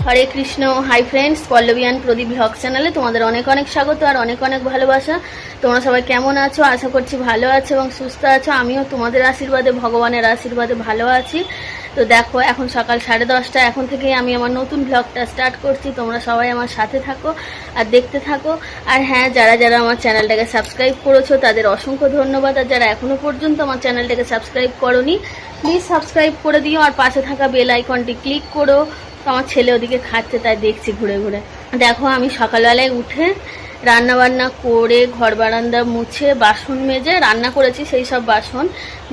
Hare Krishna. Hi friends, Pallavi and Pradeep blog চ্যানেলে তোমাদের অনেক অনেক স্বাগত আর অনেক অনেক ভালোবাসা। তোমরা সবাই কেমন আছো? আশা করছি ভালো আছো এবং সুস্থ আছো। আমিও তোমাদের আশীর্বাদে, ভগবানের আশীর্বাদে ভালো আছি। তো দেখো, এখন সকাল 10:30। এখন থেকেই আমি আমার নতুন ব্লগটা স্টার্ট করছি। তোমরা সবাই আমার সাথে থাকো আর দেখতে থাকো। আর হ্যাঁ, যারা যারা আমার চ্যানেলটাকে সাবস্ক্রাইব করেছো তাদের অসংখ্য ধন্যবাদ। আর যারা এখনও পর্যন্ত আমার চ্যানেলটাকে সাবস্ক্রাইব করোনি, প্লিজ সাবস্ক্রাইব করে দিও আর পাশে থাকা বেল আইকনটি ক্লিক করো। তো আমার ছেলে ওদিকে খাচ্ছে, তাই দেখছি ঘুরে ঘুরে। দেখো, আমি সকালবেলায় উঠে রান্না বান্না করে ঘর বারান্দা মুছে বাসন মেজে রান্না করেছি, সেই সব বাসন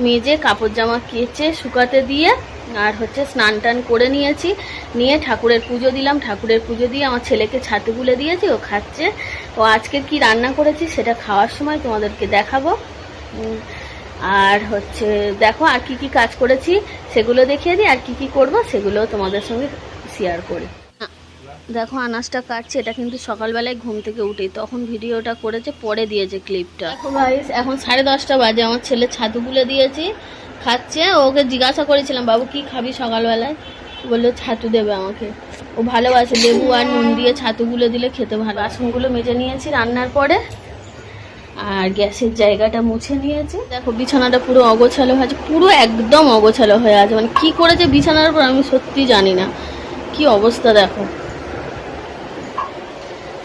মেজে কাপড় জামা কেচে শুকাতে দিয়ে আর স্নান টান করে নিয়েছি। নিয়ে ঠাকুরের পুজো দিলাম। ঠাকুরের পুজো দিয়ে আমার ছেলেকে ছাতু গুলে দিয়েছি, ও খাচ্ছে। ও আজকে কি রান্না করেছি সেটা খাওয়ার সময় তোমাদেরকে দেখাবো। আর দেখো, আর কি কি কাজ করেছি সেগুলো দেখিয়ে দিই, আর কি কি করব সেগুলো তোমাদের সঙ্গে শেয়ার করি। দেখো, আনাজটা কাটছে। এটা কিন্তু সকালবেলায় ঘুম থেকে উঠে তখন ভিডিওটা করেছে, পরে দিয়েছে ক্লিপটা। দেখো গাইস, এখন 10:30 বাজে। আমার ছেলে ছাতু গুলে দিয়েছি, খাচ্ছে। ওকে জিজ্ঞাসা করেছিলাম, বাবু কি খাবি সকালবেলায়? বললো ছাতু দেবে আমাকে। ও ভালোবাসে লেবু আর নুন দিয়ে ছাতু গুলে দিলে খেতে ভালো। বাসনগুলো মেজে নিয়েছি রান্নার পরে, আর গ্যাসের জায়গাটা মুছে নিয়েছি। দেখো, বিছানাটা পুরো অগোছালো হয়ে আছে, পুরো একদম অগোছালো হয়ে আছে। মানে কি করেছে বিছানার উপর আমি সত্যি জানি না, কি অবস্থা দেখো।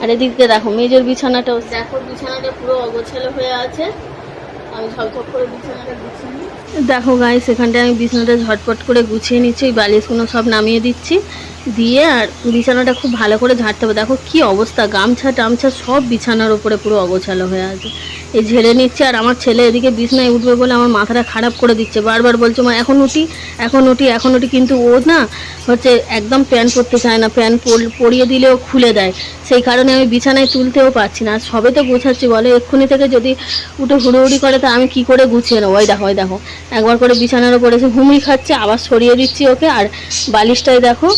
আর এদিকে দেখো মেজের বিছানাটাও, দেখো বিছানাটা পুরো অগোছালো হয়ে আছে। আমি ঝটপট করে বিছানাটা গুছিয়ে নিই। দেখো গাইস, এখানটায় আমি বিছানাটা ঝটপট করে গুছিয়ে নিচ্ছি। ওই বালিশগুলো সব নামিয়ে দিচ্ছি, দিয়ে আর বিছানাটা খুব ভালো করে ঝাড়তে হবে। দেখো কি অবস্থা, গামছা টামছা সব বিছানার উপরে পুরো অগোছালো হয়ে আছে। এই ঝেড়ে নিচ্ছে। আর আমার ছেলে এদিকে বিছানায় উঠবে বলে আমার মাথাটা খারাপ করে দিচ্ছে, বারবার বলছে মা এখন উঠি এখন উঠি এখন উঠি। কিন্তু ও না একদম প্যান্ট পরতে চায় না, প্যান্ট পরিয়ে দিলেও খুলে দেয়। সেই কারণে আমি বিছানায় তুলতেও পারছি না। সবে তো গোছাচ্ছি, বলে এক্ষুনি থেকে যদি উঠে হুড়োহুড়ি করে তা আমি কি করে গুছিয়ে নেবো। ওই দেখো একবার করে বিছানার উপর এসে হুমড়ি খাচ্ছে, আবার সরিয়ে দিচ্ছি ওকে। আর বালিশটায় দেখো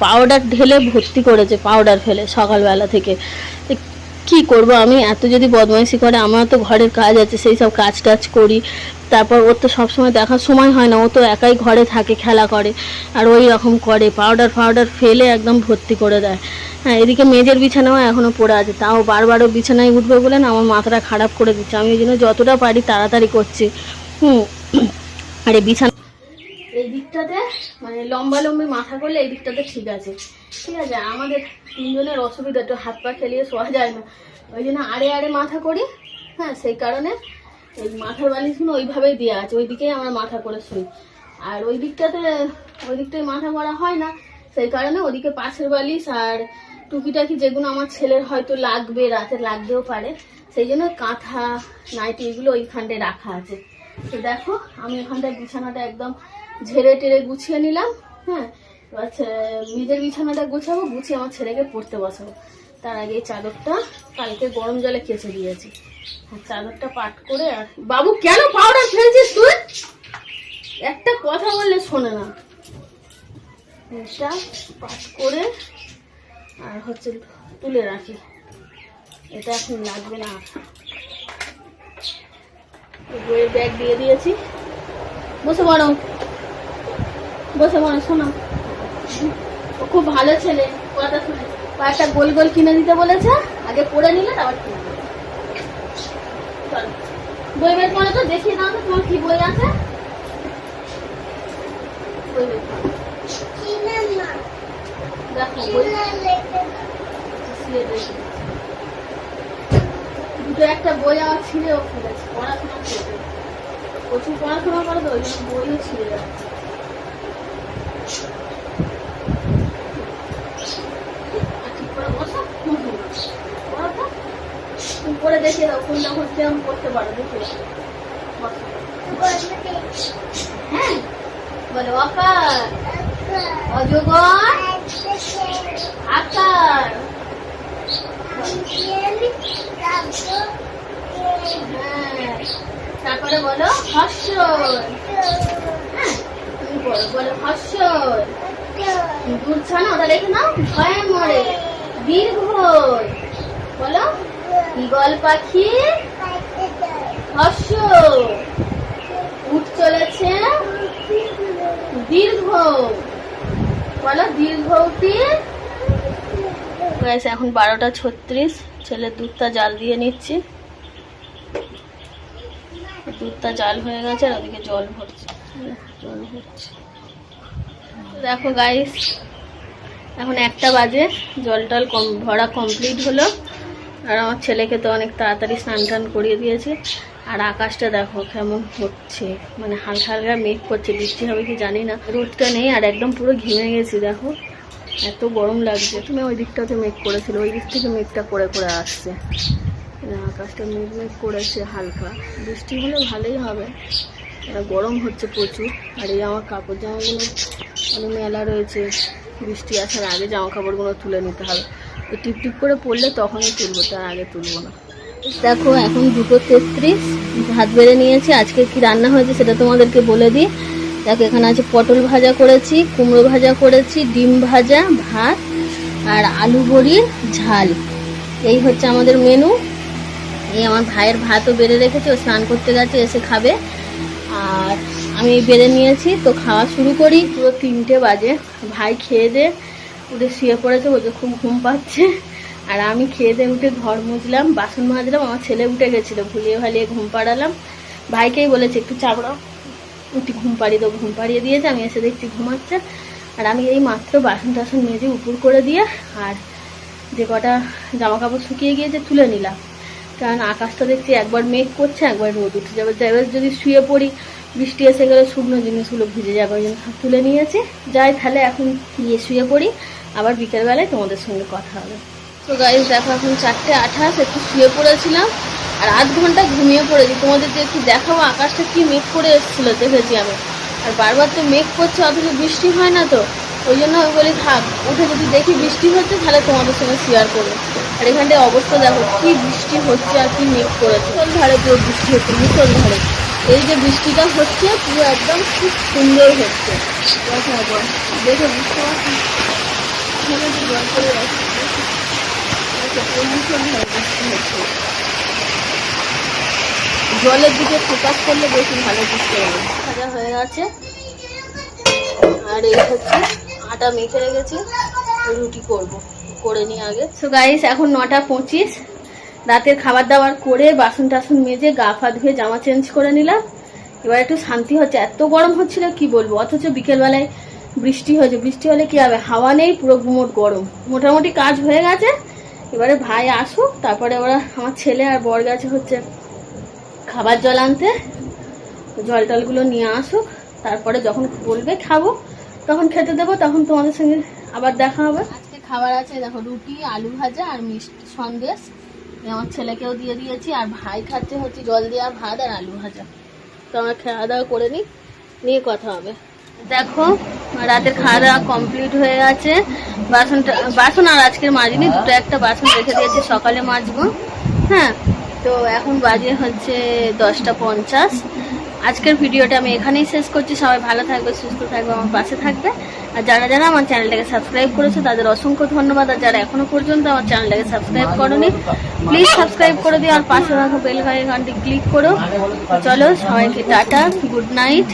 পাউডার ঢেলে ভর্তি করেছে, পাউডার ফেলে সকালবেলা থেকে। কি করব আমি, এত যদি বদমাইশি করে। আমার তো ঘরের কাজ আছে, সেই সব কাজ টাজ করি। তারপর ওর তো সবসময় দেখার সময় হয় না, ও তো একাই ঘরে থাকে, খেলা করে। আর ওই রকম করে পাউডার ফেলে একদম ভর্তি করে দেয়। হ্যাঁ, এদিকে মেজের বিছানাও এখনও পড়ে আছে, তাও বারবারও বিছানায় উঠবে বলে না আমার মাথাটা খারাপ করে দিচ্ছে। আমি এই জন্য যতটা পারি তাড়াতাড়ি করছি। আর এই বিছানা এই দিকটাতে মানে লম্বি মাথা করলে এই দিকটাতে ঠিক আছে। আমাদের তিনজনের অসুবিধা, একটু হাত পা খেলিয়ে শোয়া যায় না, ওই জন্য আড়ে মাথা করি। হ্যাঁ, সেই কারণে এই মাথার বালিশগুলো ওইভাবেই দেওয়া আছে, ওই দিকেই আমরা মাথা করে শুই। আর ওই দিকটায় মাথা করা হয় না, সেই কারণে ওদিকে পাশের বালিশ আর টুকিটাকি যেগুলো আমার ছেলের হয়তো লাগবে, রাতে লাগতেও পারে, সেই জন্য কাঁথা নাইটি এগুলো ওইখানটায় রাখা আছে। তো দেখো, আমি এখানটায় বিছানাটা একদম ঝেড়ে টেড়ে গুছিয়ে নিলাম। হ্যাঁ, নিজের বিছানাটা গুছাবো, গুছিয়ে আমার ছেলেকে পড়তে বসাবো। তার আগে এই চাদরটা কালকে গরম জলে কেচে দিয়েছি, চাদরটা পাট করে। আর বাবু কেন পাউডার ফেলছিস তুই? একটা কথা বললে শোনে না। এটা পাট করে আর তুলে রাখি, এটা এখন লাগবে না। বইয়ের ব্যাগ দিয়ে দিয়েছি। বসে পড়ো শোনো, ও খুব ভালো ছেলে, কথা শুনে। কয়েকটা গোল গোল কিনে দিতে বলেছে, আগে পড়ে নিলে আবার কিনে দেবে। চলো বই বের করো তো, দেখিয়ে দাও তো তোমার কি বই আছে। বই বের করো, দেখো বই দুটো একটা বই আমার ছিঁড়েও ফেলেছে, পড়াশোনা করতে প্রচুর পড়াশোনা করে তো ওই জন্য বইও ছিঁড়ে যাচ্ছে। পরে দেখে দাও কোনটা কেমন করতে পারো, দেখে। হ্যাঁ, বলো আকার, অজগর, আকার। হ্যাঁ, তারপরে বলো হর্ষই। হ্যাঁ, তুমি বলো হর্ষই। দুধছানা ওটা রেখে নাও, ভয়ে মরে। দীর্ঘই বলো, ঈগল পাখি হর্ষ। উঠ চলেছে দীর্ঘ, বলো দীর্ঘটি গাইস এখন 12:36, ছেলের দুধটা জাল দিয়ে নিচ্ছি। দুধটা জাল হয়ে গেছে আর ওদিকে জল ভরছে। দেখো গাইস এখন 1টা বাজে, জল টল ভরা কমপ্লিট হলো। আর আমার ছেলেকে তো অনেক তাড়াতাড়ি স্নান টান করিয়ে দিয়েছে। আর আকাশটা দেখো কেমন হচ্ছে, মানে হালকা হালকা মেঘ করছে, বৃষ্টি হবে কি জানি না। রোদটা নেই আর একদম পুরো ঘেমে গেছি, দেখো এত গরম লাগছে। তুমি ওই দিকটাতে মেঘ করেছিল, ওই দিক থেকে মেঘটা করে করে আসছে। আকাশটা মেঘ মেঘ করেছে হালকা, বৃষ্টি হলে ভালোই হবে। গরম হচ্ছে প্রচুর। আর এই আমার কাপড় জামাগুলো মানে মেলা রয়েছে, বৃষ্টি আসার আগে জামা কাপড়গুলো তুলে নিতে হবে। তো টিপ টিপ করে পড়লে তখনই তুলবো, তার আগে তুলবো না। দেখো এখন 2:33, ভাত বেড়ে নিয়েছি। আজকে কি রান্না হয়েছে সেটা তোমাদেরকে বলে দিই। দেখো এখানে আছে পটল ভাজা করেছি, কুমড়ো ভাজা করেছি, ডিম ভাজা, ভাত আর আলু বড়ির ঝাল। এই হচ্ছে আমাদের মেনু। এই আমার ভাইয়ের ভাতও বেড়ে রেখেছে, ও স্নান করতে গেছে, এসে খাবে। আর আমি বেড়ে নিয়েছি, তো খাওয়া শুরু করি। পুরো 3টে বাজে। ভাই খেয়ে দে উঠে শুয়ে পড়েছে, বলছে খুব ঘুম পাচ্ছে। আর আমি খেয়ে দিয়ে উঠে ঘর মুছলাম, বাসন মাজলাম। আমার ছেলে উঠে গেছিলো, ভুলিয়ে ভালিয়ে ঘুম পাড়ালাম। ভাইকেই বলেছে একটু চাপড়াও, একটু ঘুম পাড়িয়ে দেবো, ঘুম পাড়িয়ে দিয়েছে। আমি এসে দেখছি ঘুমাচ্ছে। আর আমি এই মাত্র বাসন টাসন মেজে উপর করে দিয়ে আর যে কটা জামা কাপড় শুকিয়ে গিয়েছে তুলে নিলাম। কারণ আকাশটা দেখছি একবার মেঘ করছে, একবার রোদ উঠে যাবে। এবার যদি শুয়ে পড়ি, বৃষ্টি এসে গেলে শুকনো জিনিসগুলো ভিজে যাবে, ওই জন্য তুলে নিয়েছি। যাই তাহলে এখন গিয়ে শুয়ে পড়ি, আবার বিকেলবেলায় তোমাদের সঙ্গে কথা হবে। তো গাইস দেখো এখন 4:28, একটু শুয়ে পড়েছিলাম আর 8 ঘন্টা ঘুমিয়ে পড়েছি। তোমাদের যে একটু দেখাবো আকাশটা কি মেঘ করে এসেছিল, দেখেছি আমি। আর বারবার তো মেঘ করছে, অথচ বৃষ্টি হয় না। তো ওই জন্য আমি বলি থাক, উঠে যদি দেখি বৃষ্টি হচ্ছে তাহলে তোমাদের সঙ্গে শেয়ার করবো। আর এখানটায় অবস্থা দেখো কি বৃষ্টি হচ্ছে আর কি মেঘ করেছে। মুষলধারে পুরো বৃষ্টি হচ্ছে, মুষলধারে। এই যে বৃষ্টিটা হচ্ছে পুরো একদম খুব সুন্দর হচ্ছে। দেখে বুঝতে পারছি জল করে রাখছি, জলের দিকে ফোকাস করলে বেশি ভালো বুঝতে হবে। ভাজা হয়ে গেছে আর এই হচ্ছে আটা মেখে রেখেছি, রুটি করব, করে নিই আগে। সো গাইস এখন 9:25, রাতের খাবার দাবার করে বাসন টাসন মেজে গা ফা ধুয়ে জামা চেঞ্জ করে নিলাম। এবার একটু শান্তি হচ্ছে, এত গরম হচ্ছিল কি বলবো। অথচ বিকেলবেলায় বৃষ্টি হয়েছে, বৃষ্টি হলে কি হবে, হাওয়া নেই, পুরো গুমোট গরম। মোটামুটি কাজ হয়ে গেছে। এবারে ভাই আসুক, তারপরে ওরা আমার ছেলে আর বর গেছে হচ্ছে খাবার জল আনতে, জল টলগুলো নিয়ে আসুক। তারপরে যখন বলবে খাবো তখন খেতে দেবো, তখন তোমাদের সঙ্গে আবার দেখা হবে। আজকে খাবার আছে দেখো, রুটি, আলু ভাজা আর মিষ্টি সন্দেশ। আমার ছেলেকেও দিয়ে দিয়েছি। আর ভাই খাচ্ছে হচ্ছে জল দেওয়া ভাত আর আলু ভাজা। তো আমরা খাওয়া দাওয়া করে নিয়ে কথা হবে। দেখো রাতের খাওয়া দাওয়া কমপ্লিট হয়ে গেছে। বাসন আর আজকের মাজিনি, দুটো একটা বাসন রেখে দিয়েছি, সকালে মাজবো। হ্যাঁ, তো এখন বাজে হচ্ছে 10:50। আজকের ভিডিওটা আমি এখানেই শেষ করছি। সবাই ভালো থাকবে, সুস্থ থাকবে, আমার পাশে থাকবে। আর যারা যারা আমার চ্যানেলটাকে সাবস্ক্রাইব করেছে তাদের অসংখ্য ধন্যবাদ। আর যারা এখনো পর্যন্ত আমার চ্যানেলটাকে সাবস্ক্রাইব করোনি, প্লিজ সাবস্ক্রাইব করে দিও আর পাশে থাকা বেল আইকনটি ক্লিক করো। চলো সবাইকে টাটা, গুড নাইট,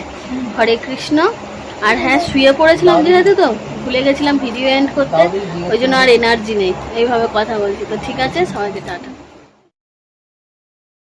হরে কৃষ্ণ। আর হ্যাঁ, শুয়ে পড়েছিলাম যেহেতু, তো ভুলে গেছিলাম ভিডিও এন্ড করতে, ওই জন্য আর এনার্জি নেই, এইভাবে কথা বলছি। তো ঠিক আছে, সবাইকে টাটা।